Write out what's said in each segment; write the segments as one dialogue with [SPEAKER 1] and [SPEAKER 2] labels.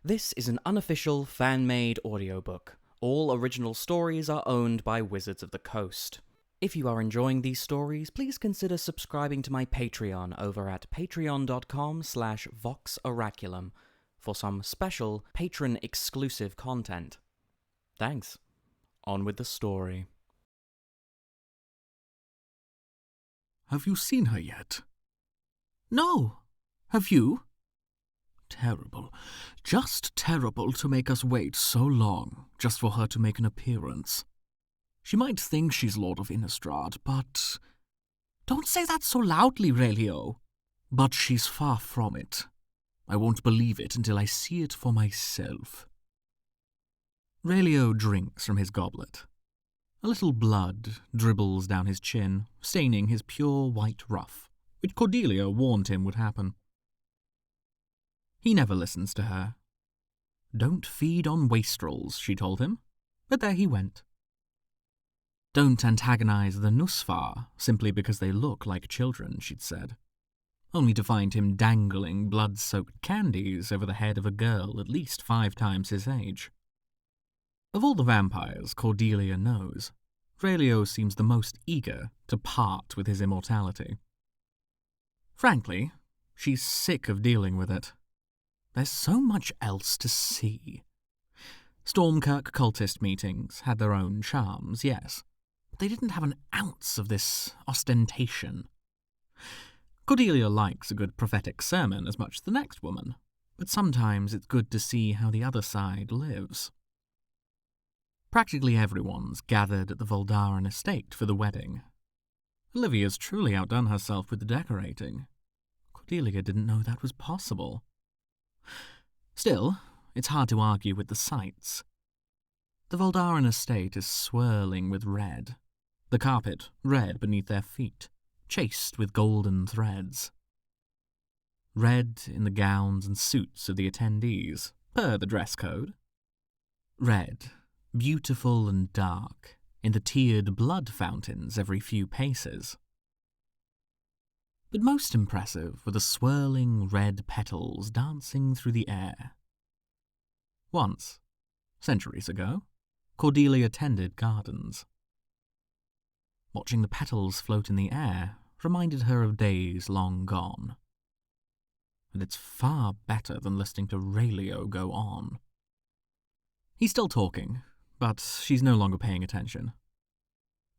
[SPEAKER 1] This is an unofficial, fan-made audiobook. All original stories are owned by Wizards of the Coast. If you are enjoying these stories, please consider subscribing to my Patreon over at patreon.com/voxoraculum for some special patron-exclusive content. Thanks. On with the story.
[SPEAKER 2] Have you seen her yet? No. Have you? Terrible. Just terrible to make us wait so long, just for her to make an appearance. She might think she's Lord of Innistrad, but... Don't say that so loudly, Relio. But she's far from it. I won't believe it until I see it for myself. Relio drinks from his goblet. A little blood dribbles down his chin, staining his pure white ruff, which Cordelia warned him would happen. He never listens to her. Don't feed on wastrels, she told him, but there he went. Don't antagonize the Nusfar simply because they look like children, she'd said, only to find him dangling blood-soaked candies over the head of a girl at least 5 times his age. Of all the vampires Cordelia knows, Relio seems the most eager to part with his immortality. Frankly, she's sick of dealing with it. There's so much else to see. Stormkirk cultist meetings had their own charms, yes, but they didn't have an ounce of this ostentation. Cordelia likes a good prophetic sermon as much as the next woman, but sometimes it's good to see how the other side lives. Practically everyone's gathered at the Voldaren estate for the wedding. Olivia's truly outdone herself with the decorating. Cordelia didn't know that was possible. Still, it's hard to argue with the sights. The Voldaren estate is swirling with red, the carpet red beneath their feet, chased with golden threads. Red in the gowns and suits of the attendees, per the dress code. Red, beautiful and dark, in the tiered blood fountains every few paces. But most impressive were the swirling red petals dancing through the air. Once, centuries ago, Cordelia tended gardens. Watching the petals float in the air reminded her of days long gone. And it's far better than listening to Relio go on. He's still talking, but she's no longer paying attention.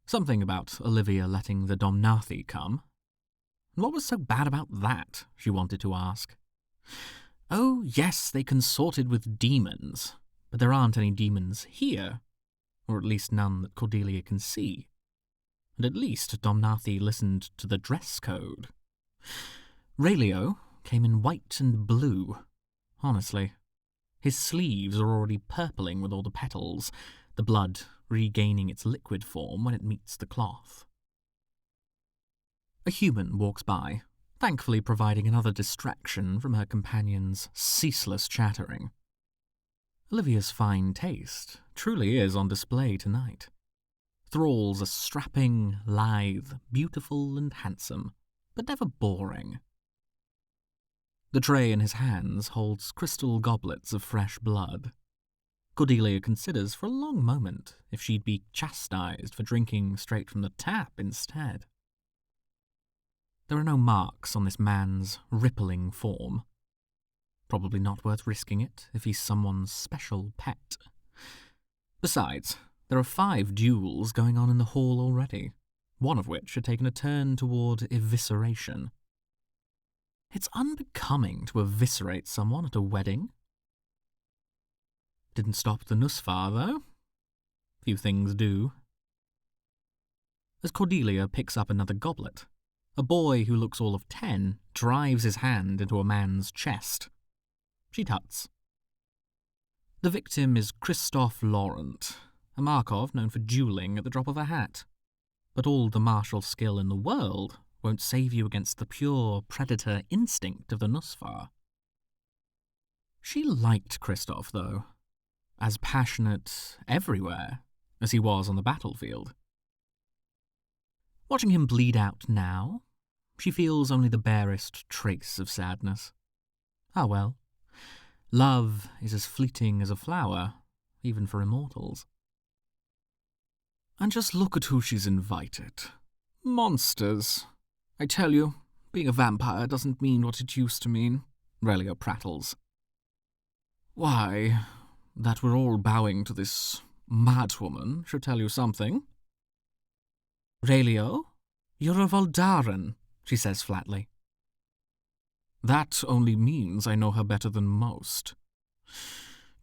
[SPEAKER 2] Something about Olivia letting the Domnathi come. What was so bad about that, she wanted to ask. Oh, yes, they consorted with demons, but there aren't any demons here, or at least none that Cordelia can see. And at least Domnathi listened to the dress code. Relio came in white and blue. Honestly, his sleeves are already purpling with all the petals, the blood regaining its liquid form when it meets the cloth. A human walks by, thankfully providing another distraction from her companion's ceaseless chattering. Olivia's fine taste truly is on display tonight. Thralls are strapping, lithe, beautiful and handsome, but never boring. The tray in his hands holds crystal goblets of fresh blood. Cordelia considers for a long moment if she'd be chastised for drinking straight from the tap instead. There are no marks on this man's rippling form. Probably not worth risking it if he's someone's special pet. Besides, there are 5 duels going on in the hall already, one of which had taken a turn toward evisceration. It's unbecoming to eviscerate someone at a wedding. Didn't stop the Nusfar, though. Few things do. As Cordelia picks up another goblet, a boy who looks all of 10 drives his hand into a man's chest. She tuts. The victim is Christoph Laurent, a Markov known for dueling at the drop of a hat. But all the martial skill in the world won't save you against the pure predator instinct of the Nusfar. She liked Christoph, though, as passionate everywhere as he was on the battlefield. Watching him bleed out now, she feels only the barest trace of sadness. Ah well, Love is as fleeting as a flower, even for immortals. And just look at who she's invited. Monsters. I tell you, being a vampire doesn't mean what it used to mean, Relio prattles. Why, that we're all bowing to this madwoman should tell you something. Relio, you're a Voldaren, she says flatly. That only means I know her better than most.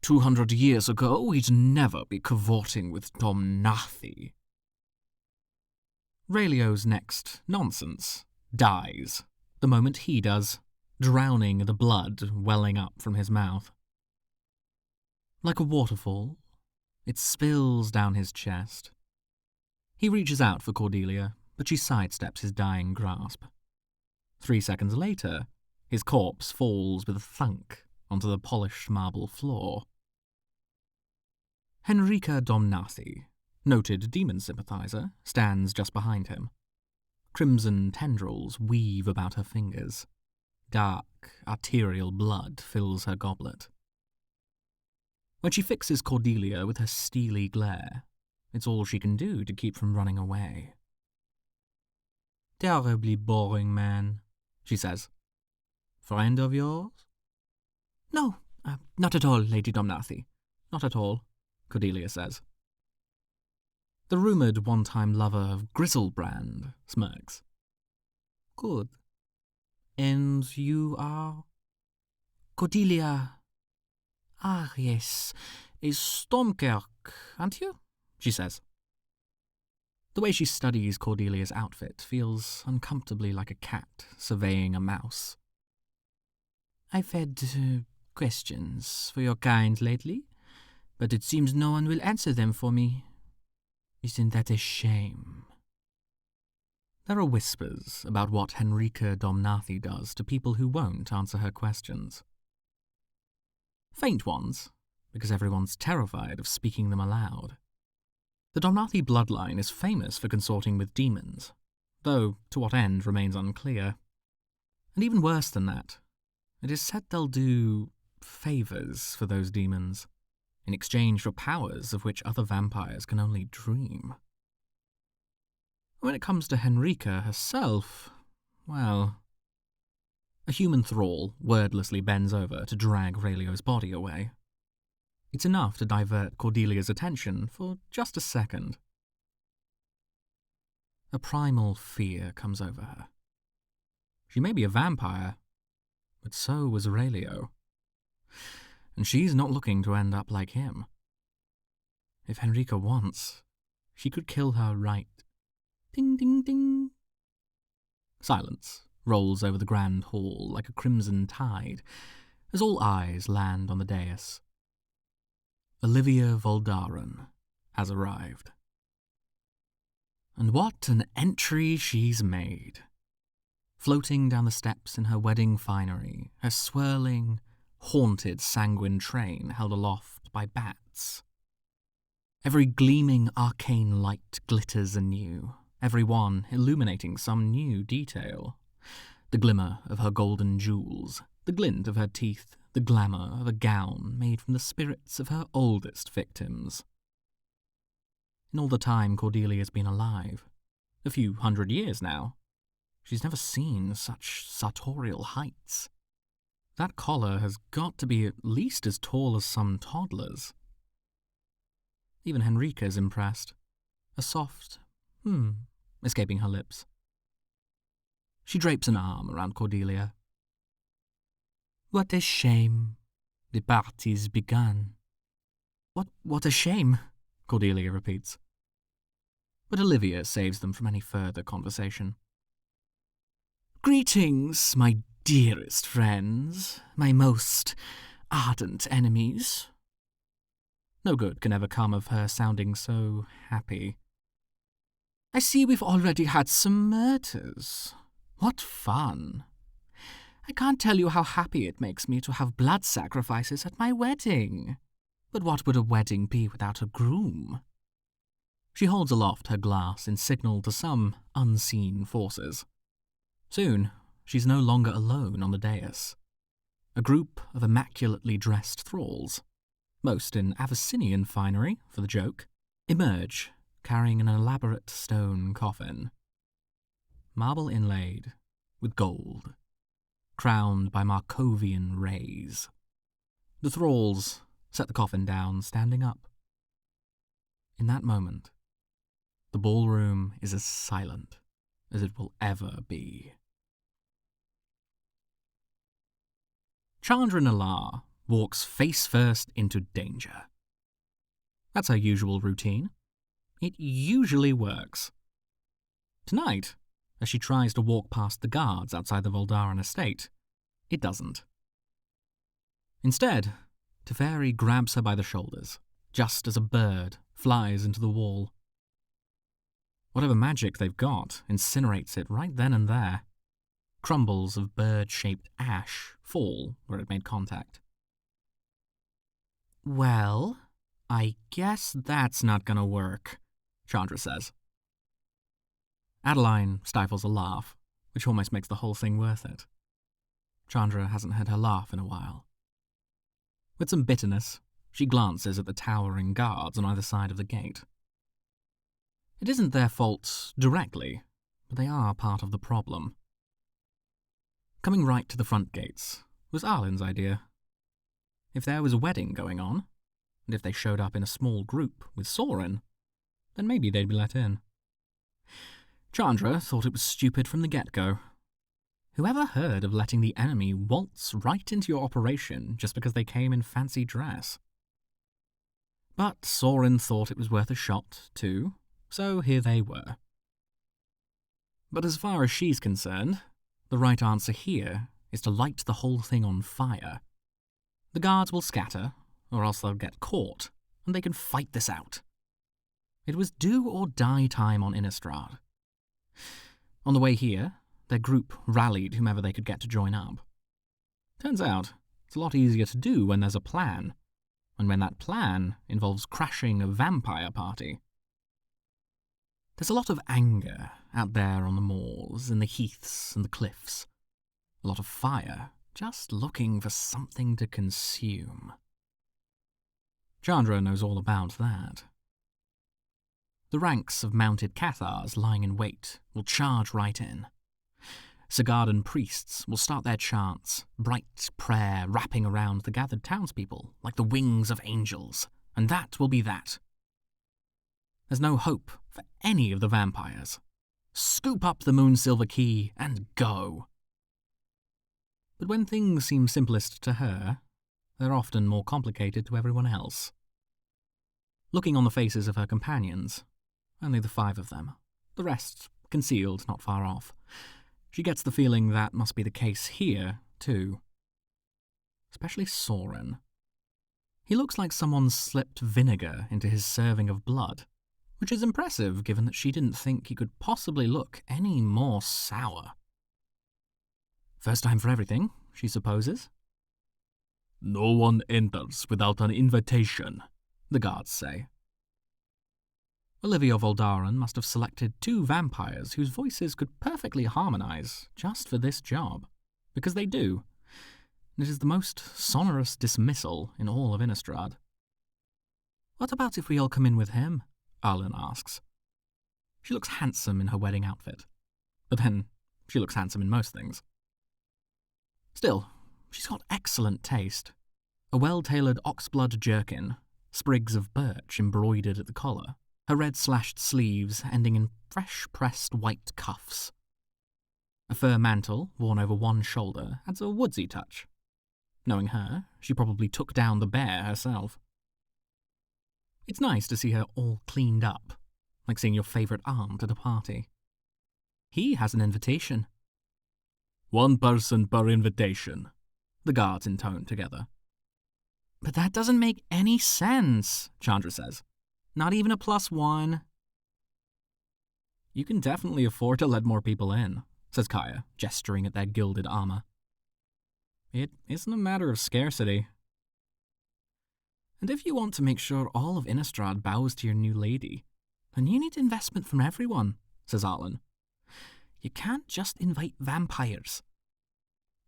[SPEAKER 2] 200 years ago, we'd never be cavorting with Domnathi. Relio's next nonsense dies the moment he does, drowning the blood welling up from his mouth. Like a waterfall, it spills down his chest. He reaches out for Cordelia, but she sidesteps his dying grasp. 3 seconds later, his corpse falls with a thunk onto the polished marble floor. Henrika Domnathi, noted demon sympathizer, stands just behind him. Crimson tendrils weave about her fingers. Dark, arterial blood fills her goblet. When she fixes Cordelia with her steely glare, it's all she can do to keep from running away. Terribly boring man, she says. Friend of yours? No, not at all, Lady Domnathi. Not at all, Cordelia says. The rumoured one-time lover of Grizzlebrand smirks. Good. And you are? Cordelia. Ah, yes, is Stormkirk, aren't you? She says. The way she studies Cordelia's outfit feels uncomfortably like a cat surveying a mouse. I've had questions for your kind lately, but it seems no one will answer them for me. Isn't that a shame? There are whispers about what Henrika Domnathi does to people who won't answer her questions. Faint ones, because everyone's terrified of speaking them aloud. The Domnathi bloodline is famous for consorting with demons, though to what end remains unclear. And even worse than that, it is said they'll do favours for those demons, in exchange for powers of which other vampires can only dream. When it comes to Henrika herself, well, a human thrall wordlessly bends over to drag Relio's body away. It's enough to divert Cordelia's attention for just a second. A primal fear comes over her. She may be a vampire, but so was Relio. And she's not looking to end up like him. If Henrika wants, she could kill her right. Ding, ding, ding. Silence rolls over the grand hall like a crimson tide as all eyes land on the dais. Olivia Voldaren has arrived. And what an entry she's made. Floating down the steps in her wedding finery, her swirling, haunted sanguine train held aloft by bats. Every gleaming arcane light glitters anew, every one illuminating some new detail. The glimmer of her golden jewels, the glint of her teeth, the glamour of a gown made from the spirits of her oldest victims. In all the time Cordelia's been alive, a few 100 years now, she's never seen such sartorial heights. That collar has got to be at least as tall as some toddlers. Even Henrika's impressed. A soft escaping her lips. She drapes an arm around Cordelia. What a shame. The party's begun. What a shame, Cordelia repeats. But Olivia saves them from any further conversation. Greetings, my dearest friends, my most ardent enemies. No good can ever come of her sounding so happy. I see we've already had some murders. What fun. I can't tell you how happy it makes me to have blood sacrifices at my wedding. But what would a wedding be without a groom? She holds aloft her glass in signal to some unseen forces. Soon, she's no longer alone on the dais. a group of immaculately dressed thralls, most in Abyssinian finery for the joke, emerge carrying an elaborate stone coffin. Marble inlaid with gold, crowned by Markovian rays. The thralls set the coffin down, standing up. In that moment, the ballroom is as silent as it will ever be. Chandra Nalar walks face first into danger. That's her usual routine. It usually works. Tonight, as she tries to walk past the guards outside the Voldaren estate, it doesn't. Instead, Teferi grabs her by the shoulders, just as a bird flies into the wall. Whatever magic they've got incinerates it right then and there. Crumbles of bird-shaped ash fall where it made contact. "Well, I guess that's not gonna work," Chandra says. Adeline stifles a laugh, which almost makes the whole thing worth it. Chandra hasn't had her laugh in a while. With some bitterness, she glances at the towering guards on either side of the gate. It isn't their fault directly, but they are part of the problem. Coming right to the front gates was Arlen's idea. If there was a wedding going on, and if they showed up in a small group with Sorin, then maybe they'd be let in. Chandra thought it was stupid from the get-go. Whoever heard of letting the enemy waltz right into your operation just because they came in fancy dress? But Sorin thought it was worth a shot, too, so here they were. But as far as she's concerned, the right answer here is to light the whole thing on fire. The guards will scatter, or else they'll get caught, and they can fight this out. It was do or die time on Innistrad. On the way here, their group rallied whomever they could get to join up. Turns out, it's a lot easier to do when there's a plan, and when that plan involves crashing a vampire party. There's a lot of anger out there on the moors, in the heaths and the cliffs. A lot of fire, just looking for something to consume. Chandra knows all about that. The ranks of mounted Cathars lying in wait will charge right in. Sigardan priests will start their chants, bright prayer wrapping around the gathered townspeople like the wings of angels, and that will be that. There's no hope for any of the vampires. Scoop up the Moonsilver Key and go. But when things seem simplest to her, they're often more complicated to everyone else. Looking on the faces of her companions, only the 5 of them, the rest concealed not far off, she gets the feeling that must be the case here, too. Especially Sorin. He looks like someone slipped vinegar into his serving of blood, which is impressive given that she didn't think he could possibly look any more sour. First time for everything, she supposes. "No one enters without an invitation," the guards say. Olivia Voldaren must have selected 2 vampires whose voices could perfectly harmonize just for this job, because they do. It is the most sonorous dismissal in all of Innistrad. "What about if we all come in with him?" Arlen asks. She looks handsome in her wedding outfit, but then she looks handsome in most things. Still, she's got excellent taste. A well-tailored oxblood jerkin, sprigs of birch embroidered at the collar, her red slashed sleeves ending in fresh-pressed white cuffs. A fur mantle worn over one shoulder adds a woodsy touch. Knowing her, she probably took down the bear herself. It's nice to see her all cleaned up, like seeing your favourite aunt at a party. He has an invitation. "1 person per invitation," the guards intone together. "But that doesn't make any sense," Chandra says. "Not even a +1. "You can definitely afford to let more people in," says Kaya, gesturing at their gilded armor. "It isn't a matter of scarcity. And if you want to make sure all of Innistrad bows to your new lady, then you need investment from everyone," says Arlen. "You can't just invite vampires."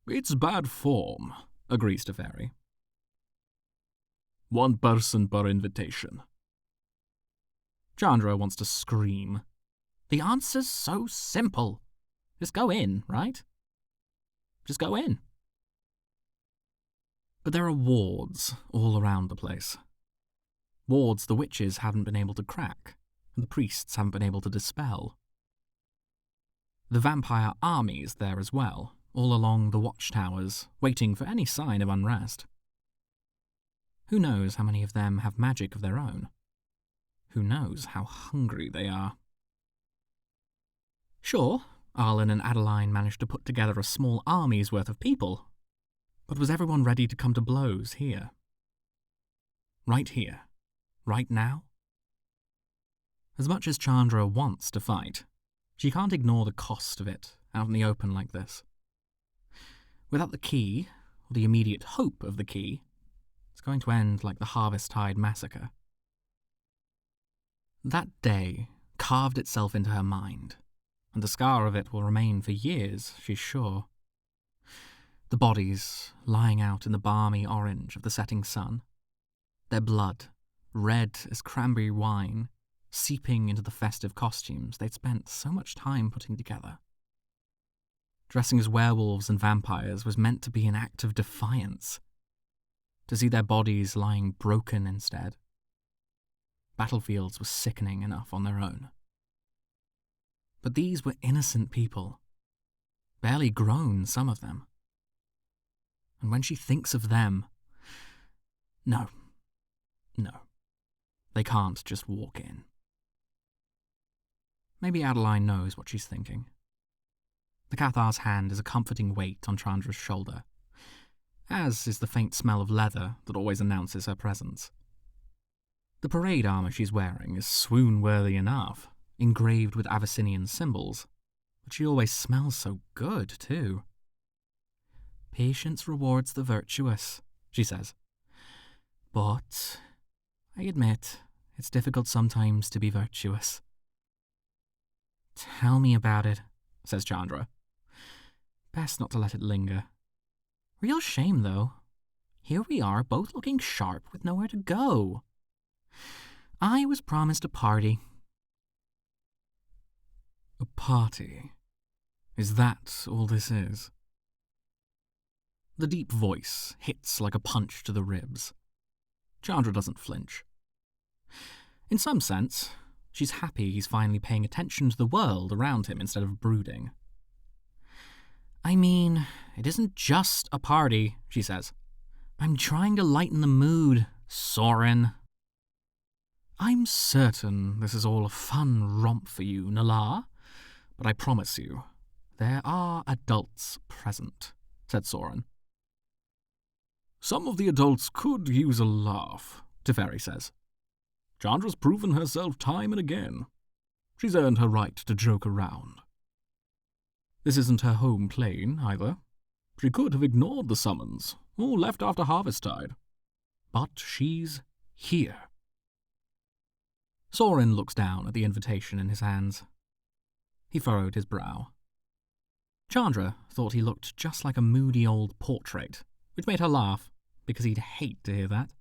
[SPEAKER 2] "It's bad form," agrees Teferi. 1 person per invitation. Chandra wants to scream. The answer's so simple. Just go in, right? Just go in. But there are wards all around the place. Wards the witches haven't been able to crack, and the priests haven't been able to dispel. The vampire armies there as well, all along the watchtowers, waiting for any sign of unrest. Who knows how many of them have magic of their own? Who knows how hungry they are? Sure, Arlen and Adeline managed to put together a small army's worth of people, but was everyone ready to come to blows here? Right here? Right now? As much as Chandra wants to fight, she can't ignore the cost of it out in the open like this. Without the key, or the immediate hope of the key, it's going to end like the Harvest-Tide massacre. That day carved itself into her mind, and the scar of it will remain for years, she's sure. The bodies lying out in the balmy orange of the setting sun, their blood, red as cranberry wine, seeping into the festive costumes they'd spent so much time putting together. Dressing as werewolves and vampires was meant to be an act of defiance. To see their bodies lying broken instead. Battlefields were sickening enough on their own. But these were innocent people. Barely grown, some of them. And when she thinks of them... No. They can't just walk in. Maybe Adeline knows what she's thinking. The Cathar's hand is a comforting weight on Chandra's shoulder, as is the faint smell of leather that always announces her presence. The parade armour she's wearing is swoon-worthy enough, engraved with Abyssinian symbols, but she always smells so good, too. Patience rewards the virtuous, she says. But I admit, it's difficult sometimes to be virtuous. Tell me about it, says Chandra. Best not to let it linger. Real shame, though. Here we are, both looking sharp with nowhere to go. I was promised a party. A party? Is that all this is? The deep voice hits like a punch to the ribs. Chandra doesn't flinch. In some sense, she's happy he's finally paying attention to the world around him instead of brooding. I mean, it isn't just a party, she says. I'm trying to lighten the mood, Sorin. I'm certain this is all a fun romp for you, Nala, but I promise you, there are adults present, said Sorin. Some of the adults could use a laugh, Teferi says. Chandra's proven herself time and again. She's earned her right to joke around. This isn't her home plane, either. She could have ignored the summons, or left after Harvest-Tide. But she's here. Sorin looks down at the invitation in his hands. He furrowed his brow. Chandra thought he looked just like a moody old portrait, which made her laugh, because he'd hate to hear that.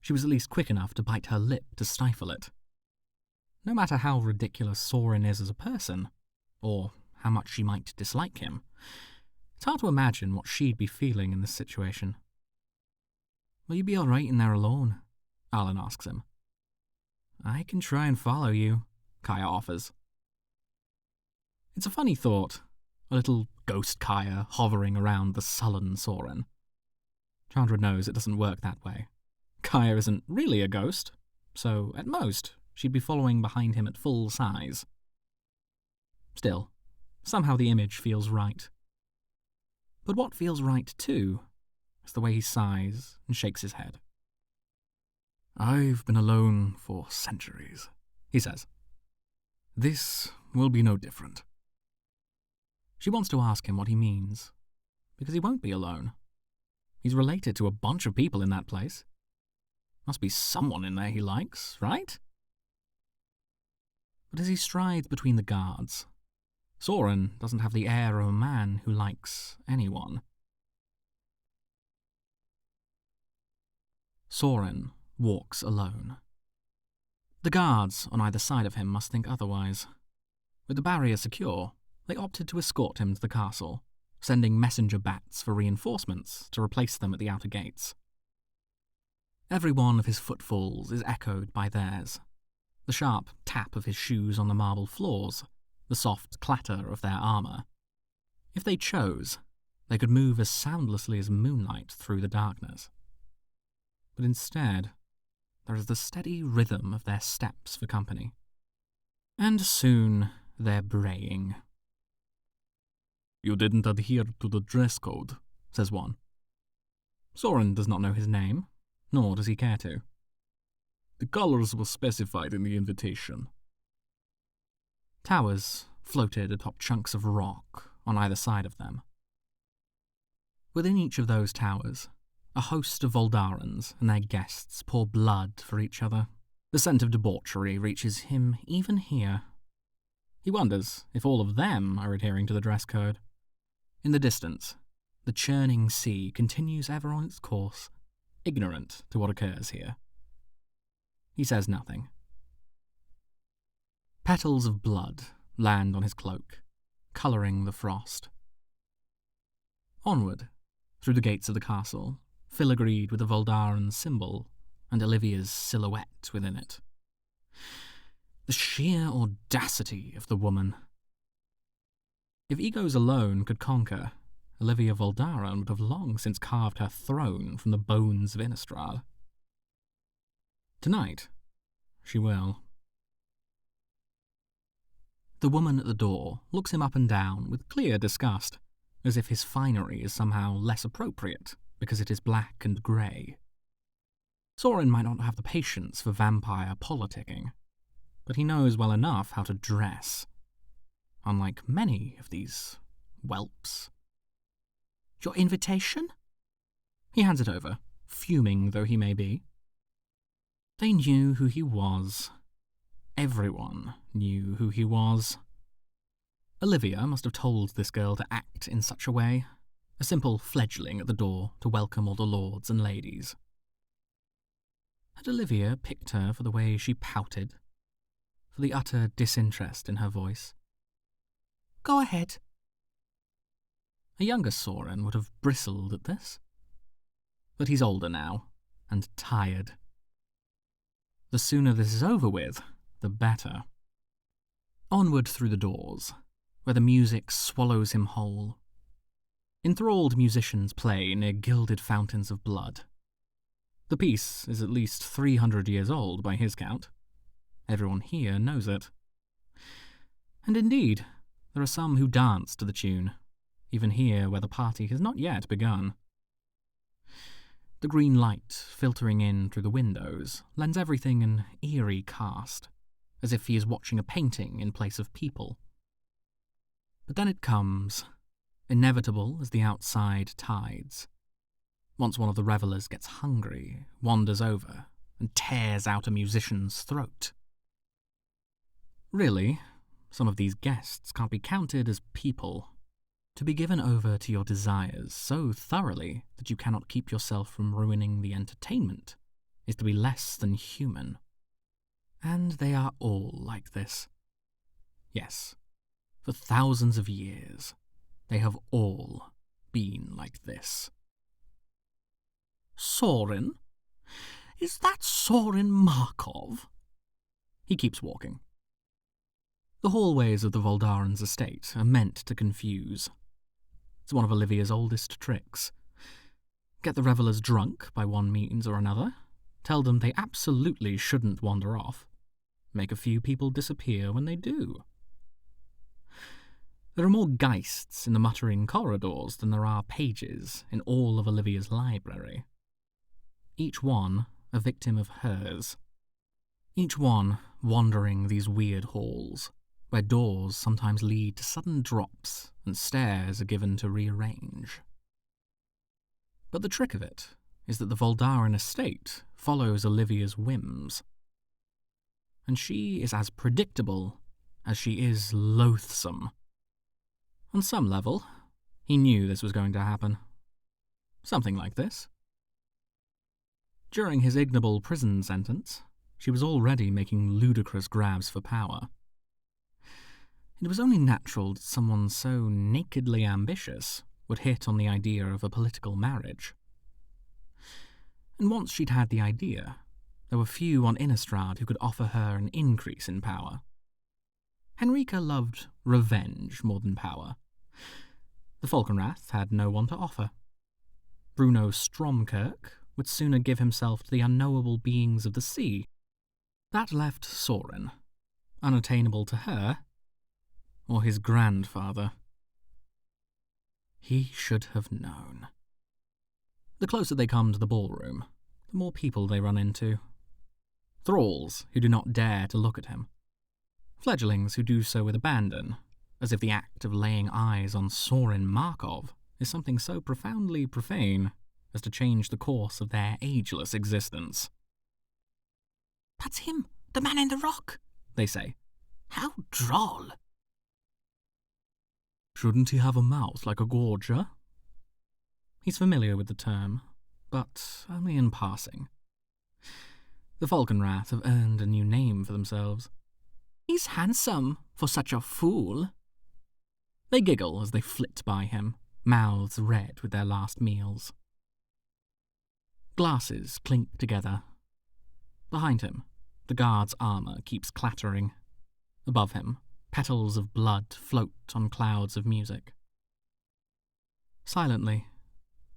[SPEAKER 2] She was at least quick enough to bite her lip to stifle it. No matter how ridiculous Sorin is as a person, or how much she might dislike him, it's hard to imagine what she'd be feeling in this situation. Will you be all right in there alone? Alan asks him. I can try and follow you, Kaya offers. It's a funny thought, a little ghost Kaya hovering around the sullen Sorin. Chandra knows it doesn't work that way. Kaya isn't really a ghost, so at most she'd be following behind him at full size. Still, somehow the image feels right. But what feels right too is the way he sighs and shakes his head. I've been alone for centuries, he says. This will be no different. She wants to ask him what he means, because he won't be alone. He's related to a bunch of people in that place. Must be someone in there he likes, right? But as he strides between the guards, Sorin doesn't have the air of a man who likes anyone. Sorin walks alone. The guards on either side of him must think otherwise. With the barrier secure, they opted to escort him to the castle, sending messenger bats for reinforcements to replace them at the outer gates. Every one of his footfalls is echoed by theirs. The sharp tap of his shoes on the marble floors, the soft clatter of their armour. If they chose, they could move as soundlessly as moonlight through the darkness. But instead, there is the steady rhythm of their steps for company. And soon, they're braying. "You didn't adhere to the dress code," says one. Sorin does not know his name, nor does he care to. "The colours were specified in the invitation." Towers floated atop chunks of rock on either side of them. Within each of those towers, a host of Voldarans and their guests pour blood for each other. The scent of debauchery reaches him even here. He wonders if all of them are adhering to the dress code. In the distance, the churning sea continues ever on its course, ignorant to what occurs here. He says nothing. Petals of blood land on his cloak, colouring the frost. Onward, through the gates of the castle, filigreed with the Voldaran symbol and Olivia's silhouette within it. The sheer audacity of the woman. If egos alone could conquer, Olivia Voldaren would have long since carved her throne from the bones of Innistrad. Tonight, she will. The woman at the door looks him up and down with clear disgust, as if his finery is somehow less appropriate because it is black and grey. Sorin might not have the patience for vampire politicking, but he knows well enough how to dress, unlike many of these whelps. "Your invitation?" He hands it over, fuming though he may be. They knew who he was. Everyone knew who he was. Olivia must have told this girl to act in such a way, a simple fledgling at the door to welcome all the lords and ladies. Had Olivia picked her for the way she pouted, for the utter disinterest in her voice? "Go ahead." A younger Sorin would have bristled at this. But he's older now, and tired. The sooner this is over with, the better. Onward through the doors, where the music swallows him whole. Enthralled musicians play near gilded fountains of blood. The piece is at least 300 years old by his count. Everyone here knows it. And indeed, there are some who dance to the tune, even here where the party has not yet begun. The green light filtering in through the windows lends everything an eerie cast, as if he is watching a painting in place of people. But then it comes, inevitable as the outside tides. Once one of the revellers gets hungry, wanders over, and tears out a musician's throat. Really, some of these guests can't be counted as people. To be given over to your desires so thoroughly that you cannot keep yourself from ruining the entertainment is to be less than human. And they are all like this. Yes, for thousands of years, they have all been like this. "Sorin? Is that Sorin Markov?" He keeps walking. The hallways of the Voldaran's estate are meant to confuse. It's one of Olivia's oldest tricks. Get the revellers drunk by one means or another, tell them they absolutely shouldn't wander off, make a few people disappear when they do. There are more geists in the muttering corridors than there are pages in all of Olivia's library. Each one a victim of hers. Each one wandering these weird halls, where doors sometimes lead to sudden drops and stairs are given to rearrange. But the trick of it is that the Voldaren estate follows Olivia's whims. And she is as predictable as she is loathsome. On some level, he knew this was going to happen. Something like this. During his ignoble prison sentence, she was already making ludicrous grabs for power. It was only natural that someone so nakedly ambitious would hit on the idea of a political marriage. And once she'd had the idea, there were few on Innistrad who could offer her an increase in power. Henrika loved revenge more than power. The Falkenrath had no one to offer. Bruno Stromkirk would sooner give himself to the unknowable beings of the sea. That left Sorin, unattainable to her, or his grandfather. He should have known. The closer they come to the ballroom, the more people they run into. Thralls who do not dare to look at him. Fledglings who do so with abandon, as if the act of laying eyes on Sorin Markov is something so profoundly profane as to change the course of their ageless existence.
[SPEAKER 3] "That's him, the man in the rock," they say. "How droll."
[SPEAKER 2] Shouldn't he have a mouth like a gorger? He's familiar with the term, but only in passing. The Falkenrath have earned a new name for themselves.
[SPEAKER 3] "He's handsome for such a fool."
[SPEAKER 2] They giggle as they flit by him, mouths red with their last meals. Glasses clink together. Behind him, the guard's armor keeps clattering. Above him, petals of blood float on clouds of music. Silently,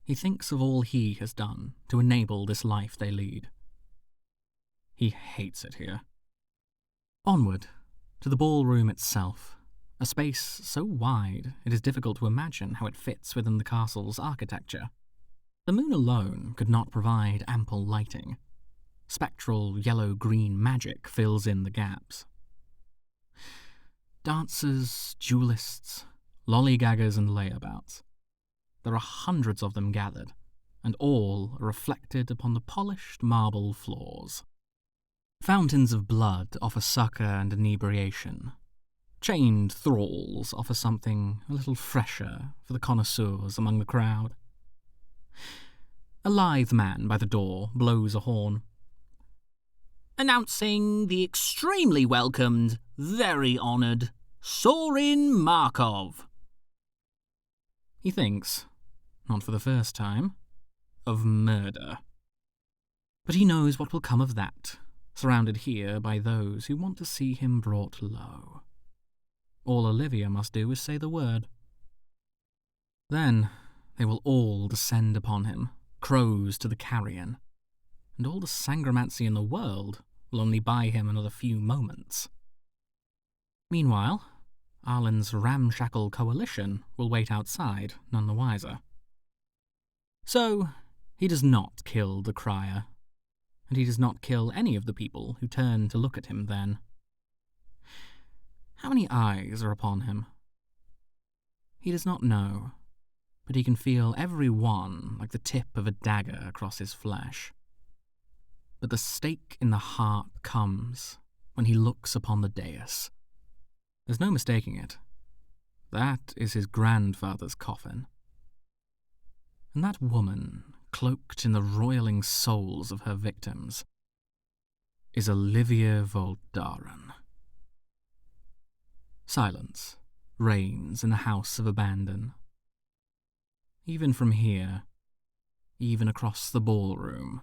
[SPEAKER 2] he thinks of all he has done to enable this life they lead. He hates it here. Onward, to the ballroom itself, a space so wide it is difficult to imagine how it fits within the castle's architecture. The moon alone could not provide ample lighting. Spectral yellow-green magic fills in the gaps. Dancers, duelists, lollygaggers and layabouts. There are hundreds of them gathered, and all are reflected upon the polished marble floors. Fountains of blood offer succour and inebriation. Chained thralls offer something a little fresher for the connoisseurs among the crowd. A lithe man by the door blows a horn.
[SPEAKER 3] "Announcing the extremely welcomed, very honoured, Sorin Markov."
[SPEAKER 2] He thinks, not for the first time, of murder. But he knows what will come of that, surrounded here by those who want to see him brought low. All Olivia must do is say the word. Then they will all descend upon him, crows to the carrion, and all the sangromancy in the world will only buy him another few moments. Meanwhile, Arlen's ramshackle coalition will wait outside, none the wiser. So, he does not kill the crier, and he does not kill any of the people who turn to look at him then. How many eyes are upon him? He does not know, but he can feel every one like the tip of a dagger across his flesh. But the stake in the heart comes when he looks upon the dais. There's no mistaking it. That is his grandfather's coffin. And that woman, cloaked in the roiling souls of her victims, is Olivia Voldaren. Silence reigns in the house of abandon. Even from here, even across the ballroom,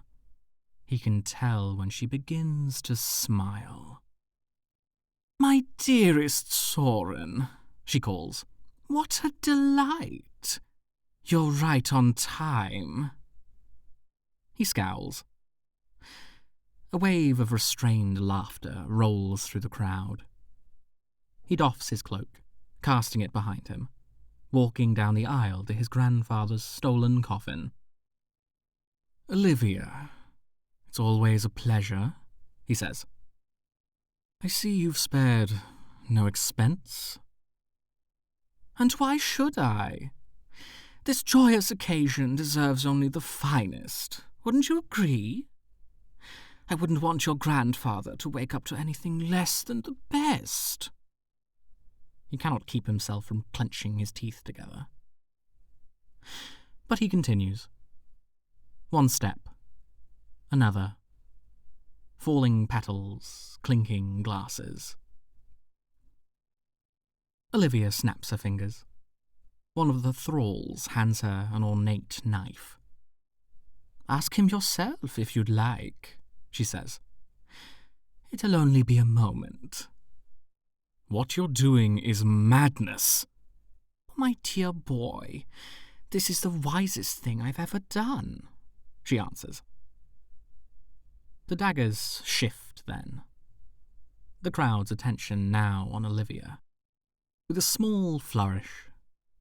[SPEAKER 2] he can tell when she begins to smile.
[SPEAKER 3] "My dearest Sorin," she calls. "What a delight! You're right on time."
[SPEAKER 2] He scowls. A wave of restrained laughter rolls through the crowd. He doffs his cloak, casting it behind him, walking down the aisle to his grandfather's stolen coffin. "Olivia, it's always a pleasure," he says. "I see you've spared no expense."
[SPEAKER 3] "And why should I? This joyous occasion deserves only the finest, wouldn't you agree? I wouldn't want your grandfather to wake up to anything less than the best."
[SPEAKER 2] He cannot keep himself from clenching his teeth together. But he continues. One step. Another. Falling petals, clinking glasses. Olivia snaps her fingers. One of the thralls hands her an ornate knife. "Ask him yourself if you'd like," she says. "It'll only be a moment." "What you're doing is madness." "My dear boy, this is the wisest thing I've ever done," she answers. The daggers shift then. The crowd's attention now on Olivia. With a small flourish,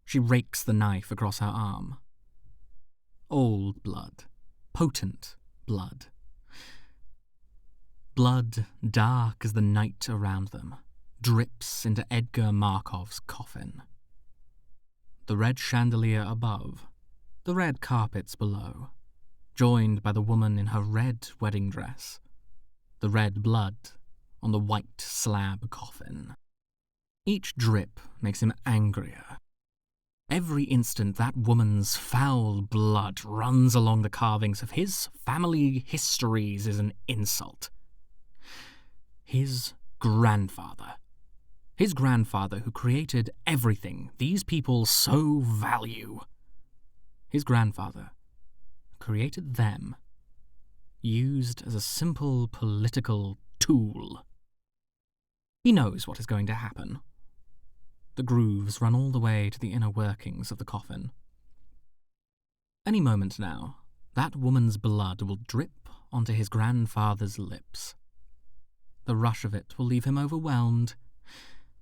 [SPEAKER 2] she rakes the knife across her arm. Old blood. Potent blood. Blood, dark as the night around them, drips into Edgar Markov's coffin. The red chandelier above, the red carpets below, joined by the woman in her red wedding dress, the red blood on the white slab coffin. Each drip makes him angrier. Every instant that woman's foul blood runs along the carvings of his family histories is an insult. His grandfather who created everything these people so value. His grandfather created them, used as a simple political tool. He knows what is going to happen. The grooves run all the way to the inner workings of the coffin. Any moment now, that woman's blood will drip onto his grandfather's lips. The rush of it will leave him overwhelmed,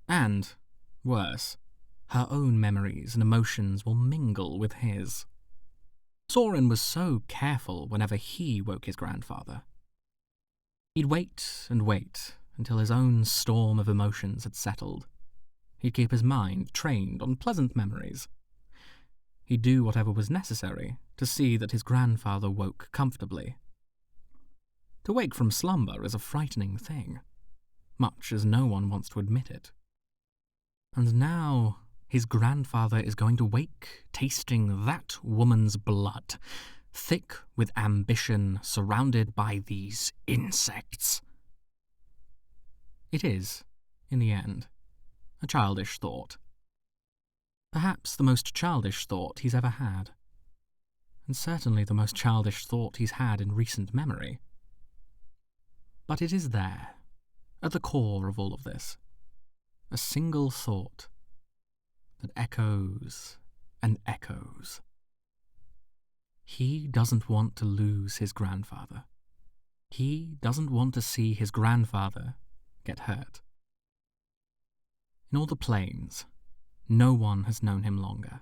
[SPEAKER 2] and, worse, her own memories and emotions will mingle with his. Sorin was so careful whenever he woke his grandfather. He'd wait and wait until his own storm of emotions had settled. He'd keep his mind trained on pleasant memories. He'd do whatever was necessary to see that his grandfather woke comfortably. To wake from slumber is a frightening thing, much as no one wants to admit it. And now his grandfather is going to wake tasting that woman's blood, thick with ambition, surrounded by these insects. It is, in the end, a childish thought. Perhaps the most childish thought he's ever had. And certainly the most childish thought he's had in recent memory. But it is there, at the core of all of this. A single thought that echoes and echoes. He doesn't want to lose his grandfather. He doesn't want to see his grandfather get hurt. In all the plains, no one has known him longer.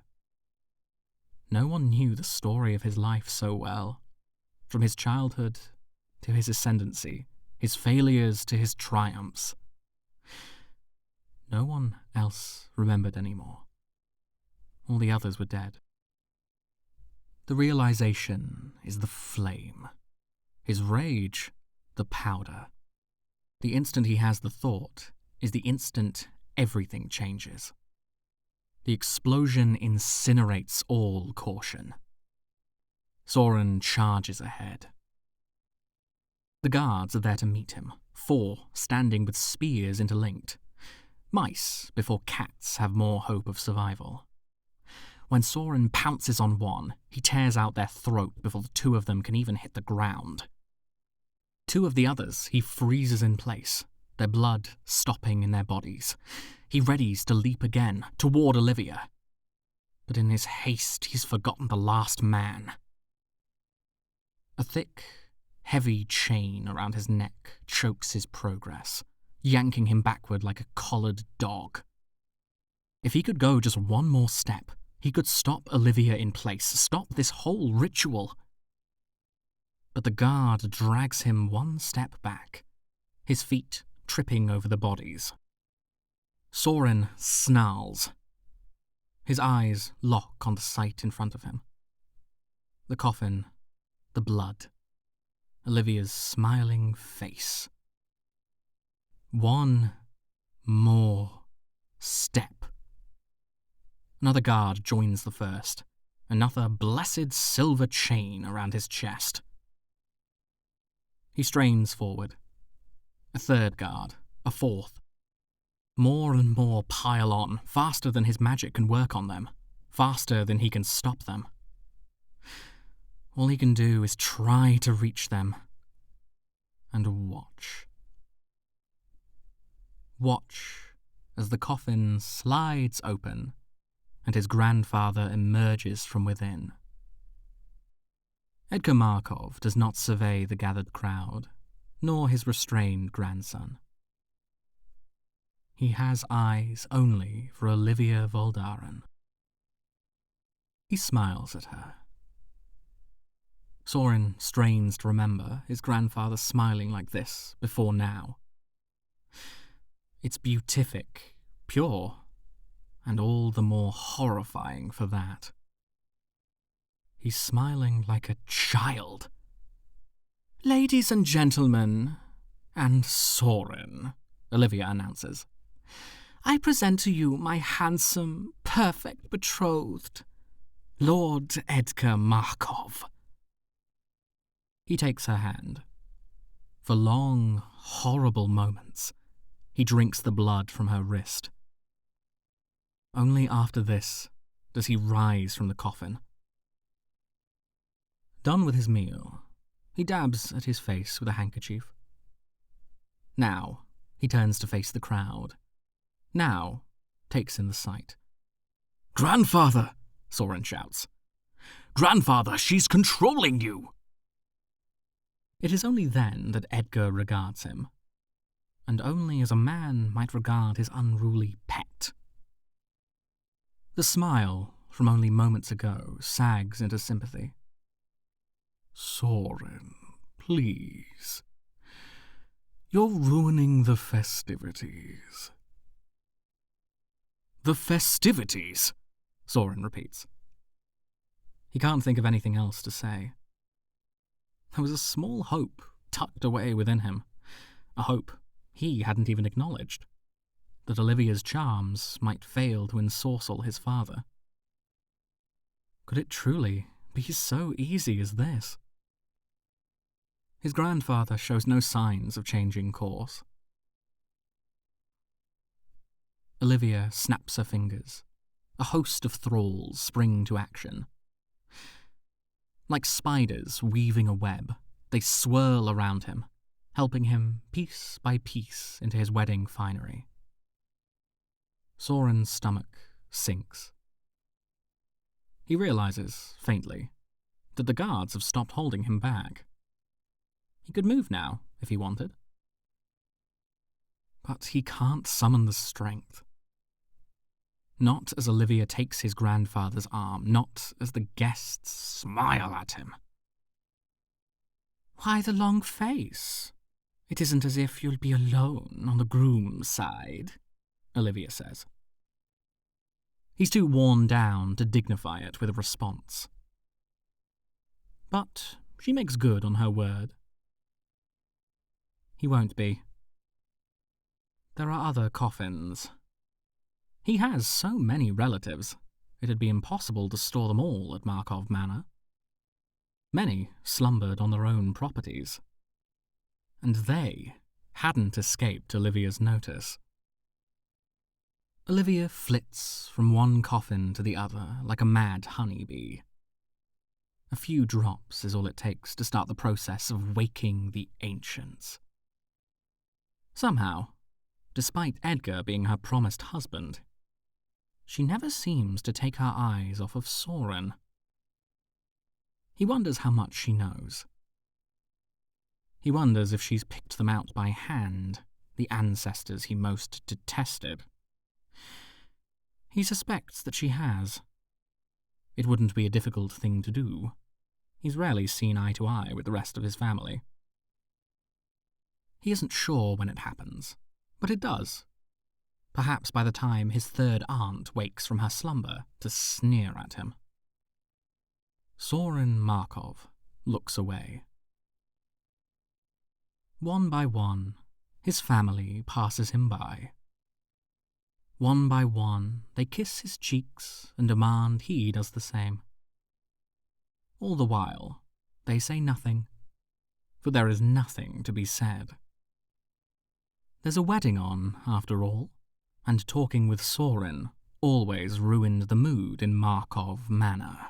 [SPEAKER 2] No one knew the story of his life so well, from his childhood to his ascendancy, his failures to his triumphs. No one else remembered anymore. All the others were dead. The realization is the flame. His rage, the powder. The instant he has the thought is the instant everything changes. The explosion incinerates all caution. Sorin charges ahead. The guards are there to meet him, 4 standing with spears interlinked. Mice before cats have more hope of survival. When Sorin pounces on one, he tears out their throat before the 2 of them can even hit the ground. 2 of the others he freezes in place, their blood stopping in their bodies. He readies to leap again, toward Olivia. But in his haste, he's forgotten the last man. A thick, heavy chain around his neck chokes his progress, yanking him backward like a collared dog. If he could go just one more step, he could stop Olivia in place, stop this whole ritual. But the guard drags him one step back, his feet tripping over the bodies. Sorin snarls. His eyes lock on the sight in front of him. The coffin, the blood, Olivia's smiling face. One more step. Another guard joins the first, another blessed silver chain around his chest. He strains forward. A third guard, a fourth. More and more pile on, faster than his magic can work on them, faster than he can stop them. All he can do is try to reach them and watch. Watch as the coffin slides open and his grandfather emerges from within. Edgar Markov does not survey the gathered crowd, nor his restrained grandson. He has eyes only for Olivia Voldaren. He smiles at her. Sorin strains to remember his grandfather smiling like this before now. It's beatific, pure, and all the more horrifying for that. He's smiling like a child. "Ladies and gentlemen, and Sorin," Olivia announces, "I present to you my handsome, perfect betrothed, Lord Edgar Markov." He takes her hand. For long, horrible moments, he drinks the blood from her wrist. Only after this does he rise from the coffin. Done with his meal, he dabs at his face with a handkerchief. Now, he turns to face the crowd. Now, takes in the sight.
[SPEAKER 3] "Grandfather!" Sorin shouts. "Grandfather, she's controlling you!"
[SPEAKER 2] It is only then that Edgar regards him, and only as a man might regard his unruly pet. The smile from only moments ago sags into sympathy.
[SPEAKER 3] "Sorin, please. You're ruining the festivities."
[SPEAKER 2] "The festivities," Sorin repeats. He can't think of anything else to say. There was a small hope tucked away within him, a hope he hadn't even acknowledged, that Olivia's charms might fail to ensorcel his father. Could it truly be so easy as this? His grandfather shows no signs of changing course. Olivia snaps her fingers. A host of thralls spring to action. Like spiders weaving a web, they swirl around him, helping him piece by piece into his wedding finery. Sorin's stomach sinks. He realizes, faintly, that the guards have stopped holding him back. He could move now, if he wanted. But he can't summon the strength. Not as Olivia takes his grandfather's arm, not as the guests smile at him.
[SPEAKER 3] "Why the long face? It isn't as if you'll be alone on the groom's side,"
[SPEAKER 2] Olivia says. He's too worn down to dignify it with a response. But she makes good on her word. He won't be. There are other coffins. He has so many relatives, it'd be impossible to store them all at Markov Manor. Many slumbered on their own properties. And they hadn't escaped Olivia's notice. Olivia flits from one coffin to the other like a mad honeybee. A few drops is all it takes to start the process of waking the ancients. Somehow, despite Edgar being her promised husband, she never seems to take her eyes off of Sorin. He wonders how much she knows. He wonders if she's picked them out by hand, the ancestors he most detested. He suspects that she has. It wouldn't be a difficult thing to do. He's rarely seen eye to eye with the rest of his family. He isn't sure when it happens, but it does. Perhaps by the time his third aunt wakes from her slumber to sneer at him. Sorin Markov looks away. One by one, his family passes him by. One by one, they kiss his cheeks and demand he does the same. All the while, they say nothing, for there is nothing to be said. There's a wedding on, after all, and talking with Sorin always ruined the mood in Markov Manor.